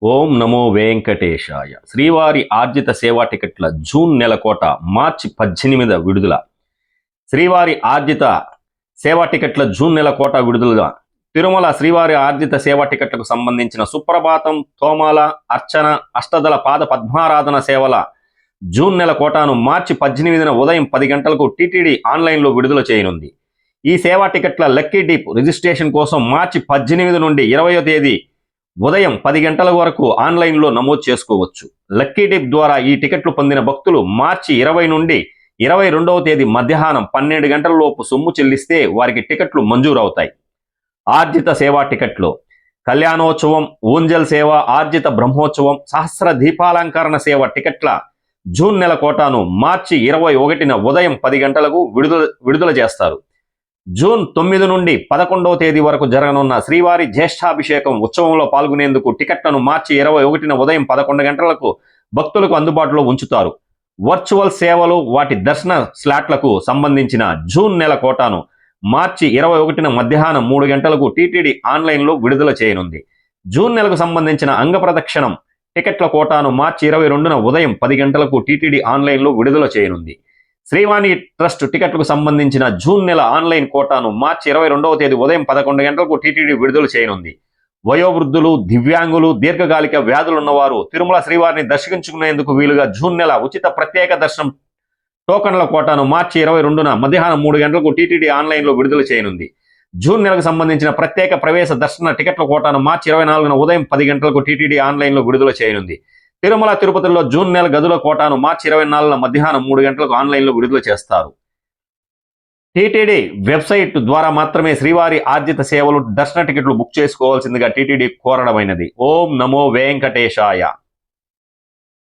ఓం నమో వెంకటేశాయ. శ్రీవారి ఆర్జిత సేవా టికెట్ల జూన్ నెల కోట మార్చి 18 విడుదల. శ్రీవారి ఆర్జిత సేవా టికెట్ల జూన్ నెల కోట విడుదల. తిరుమల శ్రీవారి ఆర్జిత సేవా టికెట్లకు సంబంధించిన సుప్రభాతం, తోమాల, అర్చన, అష్టదళ పాద పద్మారాధన సేవల జూన్ నెల కోటాను మార్చి 18 ఉదయం 10 గంటలకు టీటీడీ ఆన్లైన్లో విడుదల చేయనుంది. ఈ సేవా టికెట్ల లక్కీ డీప్ రిజిస్ట్రేషన్ కోసం మార్చి 18 నుండి 20వ తేదీ ఉదయం 10 గంటల వరకు ఆన్లైన్లో నమోదు చేసుకోవచ్చు. లక్కీ డిప్ ద్వారా ఈ టికెట్లు పొందిన భక్తులు మార్చి 20 నుండి 22వ తేదీ మధ్యాహ్నం 12 గంటల లోపు సొమ్ము చెల్లిస్తే వారికి టికెట్లు మంజూరవుతాయి. ఆర్జిత సేవా టికెట్లు: కళ్యాణోత్సవం, ఊంజల్ సేవ, ఆర్జిత బ్రహ్మోత్సవం, సహస్ర దీపాలంకరణ సేవ టికెట్ల జూన్ నెల కోటాను మార్చి 21న ఉదయం 10 గంటలకు విడుదల చేస్తారు. జూన్ 9 నుండి 11వ తేదీ వరకు జరగనున్న శ్రీవారి జ్యేష్ఠాభిషేకం ఉత్సవంలో పాల్గొనేందుకు టికెట్లను మార్చి 21న ఉదయం 11 గంటలకు భక్తులకు అందుబాటులో ఉంచుతారు. వర్చువల్ సేవలు, వాటి దర్శన స్లాట్లకు సంబంధించిన జూన్ నెల కోటాను మార్చి 21న మధ్యాహ్నం 3 గంటలకు టీటీడీ ఆన్లైన్లో విడుదల చేయనుంది. జూన్ నెలకు సంబంధించిన అంగప్రదక్షిణం టికెట్ల కోటాను మార్చి 22న ఉదయం 10 గంటలకు టీటీడీ ఆన్లైన్లో విడుదల చేయనుంది. శ్రీవాణి ట్రస్ట్ టికెట్లకు సంబంధించిన జూన్ నెల ఆన్లైన్ కోటాను మార్చి 22వ తేదీ ఉదయం 11 గంటలకు టీటీడీ విడుదల చేయనుంది. వయోవృద్ధులు, దివ్యాంగులు, దీర్ఘకాలిక వ్యాధులున్నవారు తిరుమల శ్రీవారిని దర్శించుకునేందుకు వీలుగా జూన్ నెల ఉచిత ప్రత్యేక దర్శనం టోకన్ల కోటాను మార్చి 22న మధ్యాహ్నం 3 గంటలకు టీటీడీ ఆన్లైన్లో విడుదల చేయనుంది. జూన్ నెలకు సంబంధించిన ప్రత్యేక ప్రవేశ దర్శన టికెట్ల కోటాను మార్చి 24న ఉదయం 10 గంటలకు టీటీడీ ఆన్లైన్లో విడుదల చేయనుంది. తిరుమల తిరుపతిలో జూన్ నెల గదుల కోటాను మార్చి 24న మధ్యాహ్నం 3 గంటలకు ఆన్లైన్లో విడుదల చేస్తారు. టీటీడీ వెబ్సైట్ ద్వారా మాత్రమే శ్రీవారి ఆర్జిత సేవలు, దర్శన టికెట్లు బుక్ చేసుకోవాల్సిందిగా టీటీడీ కోరడమైనది. ఓం నమో వెంకటేశాయ.